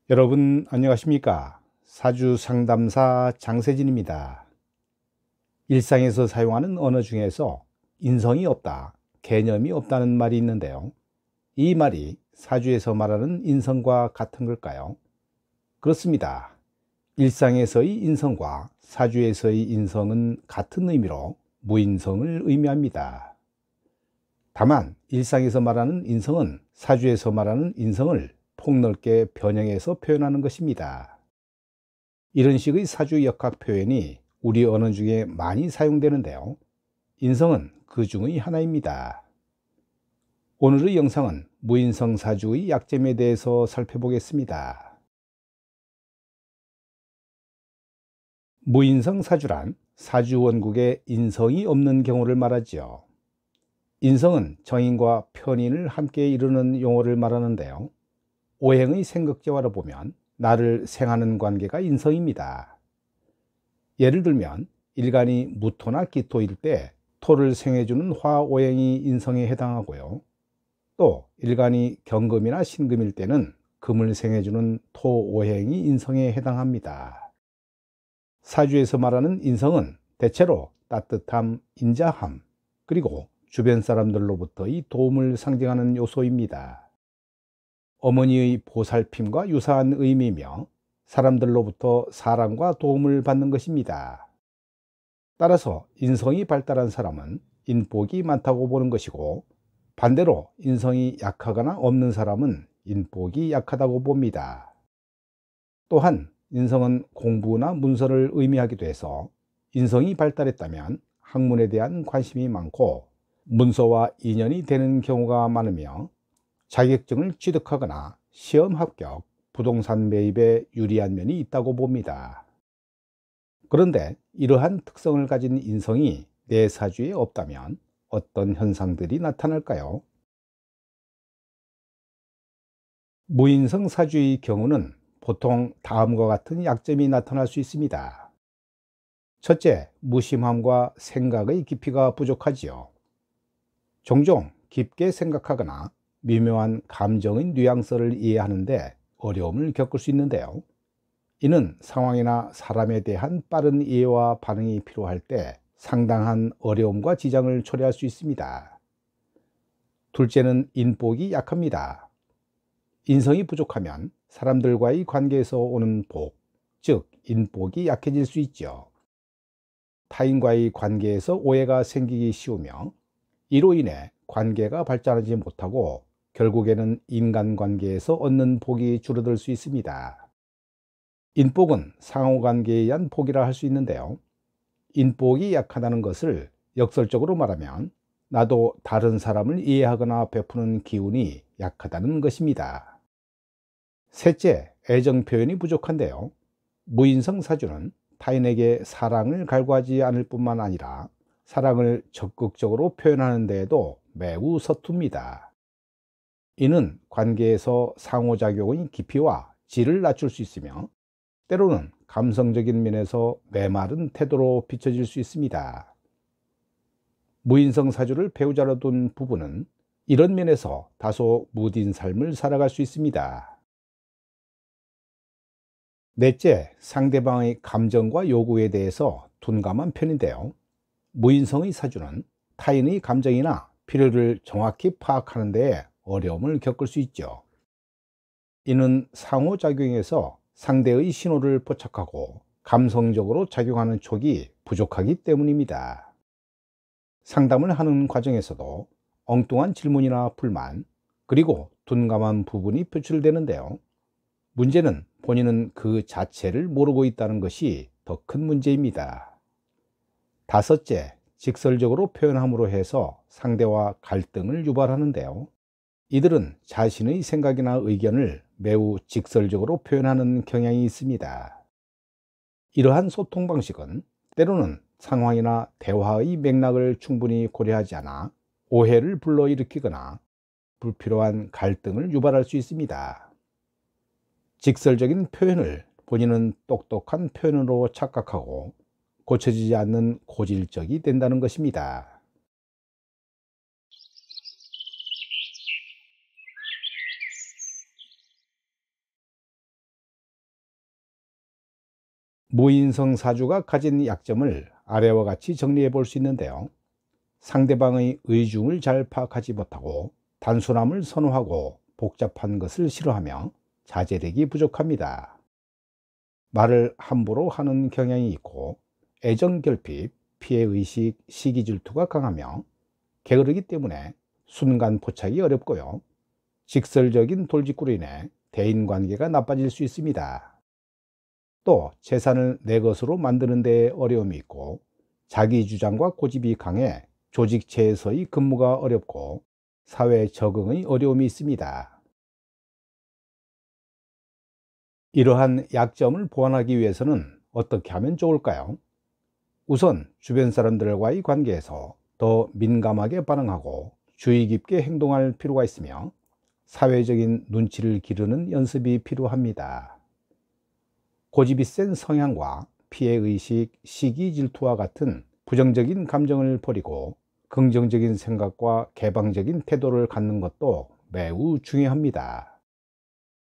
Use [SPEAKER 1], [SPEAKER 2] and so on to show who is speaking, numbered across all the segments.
[SPEAKER 1] 여러분 안녕하십니까? 사주 상담사 장세진입니다. 일상에서 사용하는 언어 중에서 인성이 없다, 개념이 없다는 말이 있는데요. 이 말이 사주에서 말하는 인성과 같은 걸까요? 그렇습니다. 일상에서의 인성과 사주에서의 인성은 같은 의미로 무인성을 의미합니다. 다만 일상에서 말하는 인성은 사주에서 말하는 인성을 폭넓게 변형해서 표현하는 것입니다. 이런 식의 사주 역학 표현이 우리 언어 중에 많이 사용되는데요. 인성은 그 중의 하나입니다. 오늘의 영상은 무인성 사주의 약점에 대해서 살펴보겠습니다. 무인성 사주란 사주 원국에 인성이 없는 경우를 말하지요. 인성은 정인과 편인을 함께 이루는 용어를 말하는데요. 오행의 생극재화로 보면 나를 생하는 관계가 인성입니다. 예를 들면 일간이 무토나 기토일 때 토를 생해주는 화오행이 인성에 해당하고요. 또 일간이 경금이나 신금일 때는 금을 생해주는 토오행이 인성에 해당합니다. 사주에서 말하는 인성은 대체로 따뜻함, 인자함, 그리고 주변 사람들로부터의 도움을 상징하는 요소입니다. 어머니의 보살핌과 유사한 의미이며 사람들로부터 사랑과 도움을 받는 것입니다. 따라서 인성이 발달한 사람은 인복이 많다고 보는 것이고, 반대로 인성이 약하거나 없는 사람은 인복이 약하다고 봅니다. 또한 인성은 공부나 문서를 의미하기도 해서 인성이 발달했다면 학문에 대한 관심이 많고 문서와 인연이 되는 경우가 많으며 자격증을 취득하거나 시험 합격, 부동산 매입에 유리한 면이 있다고 봅니다. 그런데 이러한 특성을 가진 인성이 내 사주에 없다면 어떤 현상들이 나타날까요? 무인성 사주의 경우는 보통 다음과 같은 약점이 나타날 수 있습니다. 첫째, 무심함과 생각의 깊이가 부족하지요. 종종 깊게 생각하거나 미묘한 감정의 뉘앙스를 이해하는데 어려움을 겪을 수 있는데요. 이는 상황이나 사람에 대한 빠른 이해와 반응이 필요할 때 상당한 어려움과 지장을 초래할 수 있습니다. 둘째는 인복이 약합니다. 인성이 부족하면 사람들과의 관계에서 오는 복, 즉 인복이 약해질 수 있죠. 타인과의 관계에서 오해가 생기기 쉬우며 이로 인해 관계가 발전하지 못하고 결국에는 인간관계에서 얻는 복이 줄어들 수 있습니다. 인복은 상호관계에 의한 복이라 할 수 있는데요. 인복이 약하다는 것을 역설적으로 말하면 나도 다른 사람을 이해하거나 베푸는 기운이 약하다는 것입니다. 셋째, 애정 표현이 부족한데요. 무인성 사주는 타인에게 사랑을 갈구하지 않을 뿐만 아니라 사랑을 적극적으로 표현하는 데에도 매우 서툽니다. 이는 관계에서 상호작용의 깊이와 질을 낮출 수 있으며 때로는 감성적인 면에서 메마른 태도로 비춰질 수 있습니다. 무인성 사주를 배우자로 둔 부부는 이런 면에서 다소 무딘 삶을 살아갈 수 있습니다. 넷째, 상대방의 감정과 요구에 대해서 둔감한 편인데요. 무인성의 사주는 타인의 감정이나 필요를 정확히 파악하는 데 어려움을 겪을 수 있죠. 이는 상호작용에서 상대의 신호를 포착하고 감성적으로 작용하는 촉이 부족하기 때문입니다. 상담을 하는 과정에서도 엉뚱한 질문이나 불만, 그리고 둔감한 부분이 표출되는데요. 문제는 본인은 그 자체를 모르고 있다는 것이 더 큰 문제입니다. 다섯째, 직설적으로 표현함으로 해서 상대와 갈등을 유발하는데요. 이들은 자신의 생각이나 의견을 매우 직설적으로 표현하는 경향이 있습니다. 이러한 소통 방식은 때로는 상황이나 대화의 맥락을 충분히 고려하지 않아 오해를 불러일으키거나 불필요한 갈등을 유발할 수 있습니다. 직설적인 표현을 본인은 똑똑한 표현으로 착각하고 고쳐지지 않는 고질적이 된다는 것입니다. 무인성 사주가 가진 약점을 아래와 같이 정리해 볼 수 있는데요. 상대방의 의중을 잘 파악하지 못하고 단순함을 선호하고 복잡한 것을 싫어하며 자제력이 부족합니다. 말을 함부로 하는 경향이 있고 애정결핍, 피해의식, 시기질투가 강하며 게으르기 때문에 순간 포착이 어렵고요. 직설적인 돌직구로 인해 대인관계가 나빠질 수 있습니다. 또 재산을 내 것으로 만드는 데 어려움이 있고 자기 주장과 고집이 강해 조직체에서의 근무가 어렵고 사회 적응의 어려움이 있습니다. 이러한 약점을 보완하기 위해서는 어떻게 하면 좋을까요? 우선 주변 사람들과의 관계에서 더 민감하게 반응하고 주의 깊게 행동할 필요가 있으며 사회적인 눈치를 기르는 연습이 필요합니다. 고집이 센 성향과 피해의식, 시기 질투와 같은 부정적인 감정을 버리고 긍정적인 생각과 개방적인 태도를 갖는 것도 매우 중요합니다.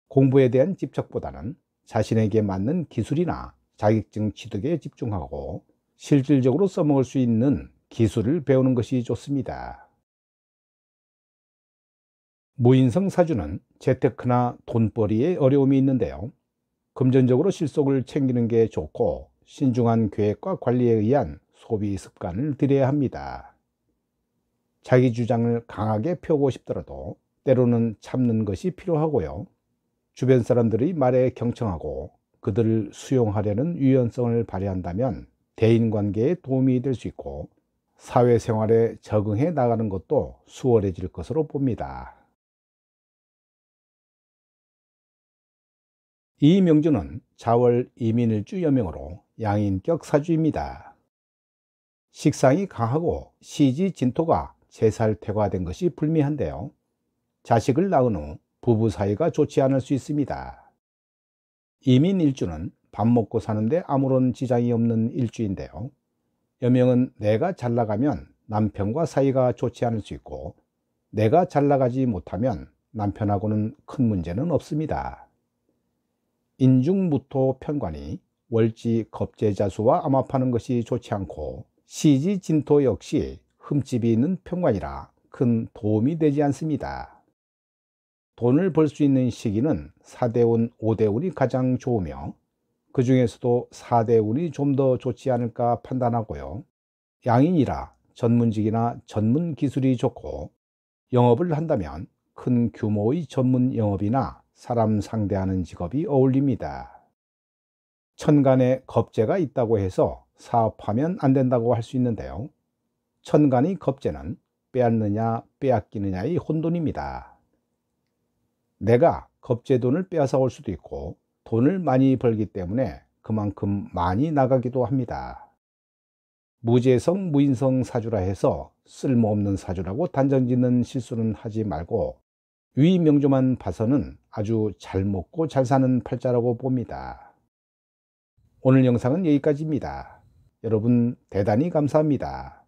[SPEAKER 1] 공부에 대한 집착보다는 자신에게 맞는 기술이나 자격증 취득에 집중하고 실질적으로 써먹을 수 있는 기술을 배우는 것이 좋습니다. 무인성 사주는 재테크나 돈벌이에 어려움이 있는데요. 금전적으로 실속을 챙기는 게 좋고 신중한 계획과 관리에 의한 소비 습관을 들여야 합니다. 자기 주장을 강하게 펴고 싶더라도 때로는 참는 것이 필요하고요. 주변 사람들의 말에 경청하고 그들을 수용하려는 유연성을 발휘한다면 대인관계에 도움이 될 수 있고 사회생활에 적응해 나가는 것도 수월해질 것으로 봅니다. 이 명주는 자월 이민일주 여명으로 양인격 사주입니다. 식상이 강하고 시지 진토가 제살퇴과된 것이 불미한데요. 자식을 낳은 후 부부 사이가 좋지 않을 수 있습니다. 이민일주는 밥 먹고 사는데 아무런 지장이 없는 일주인데요. 여명은 내가 잘 나가면 남편과 사이가 좋지 않을 수 있고 내가 잘 나가지 못하면 남편하고는 큰 문제는 없습니다. 인중무토 편관이 월지 겁재자수와 암합하는 것이 좋지 않고 시지 진토 역시 흠집이 있는 편관이라 큰 도움이 되지 않습니다. 돈을 벌 수 있는 시기는 4대운, 5대운이 가장 좋으며 그 중에서도 4대운이 좀 더 좋지 않을까 판단하고요. 양인이라 전문직이나 전문 기술이 좋고 영업을 한다면 큰 규모의 전문 영업이나 사람 상대하는 직업이 어울립니다. 천간에 겁재가 있다고 해서 사업하면 안 된다고 할 수 있는데요. 천간의 겁재는 빼앗느냐 빼앗기느냐의 혼돈입니다. 내가 겁재돈을 빼앗아 올 수도 있고 돈을 많이 벌기 때문에 그만큼 많이 나가기도 합니다. 무재성 무인성 사주라 해서 쓸모없는 사주라고 단정짓는 실수는 하지 말고 위 명조만 봐서는 아주 잘 먹고 잘 사는 팔자라고 봅니다. 오늘 영상은 여기까지입니다. 여러분 대단히 감사합니다.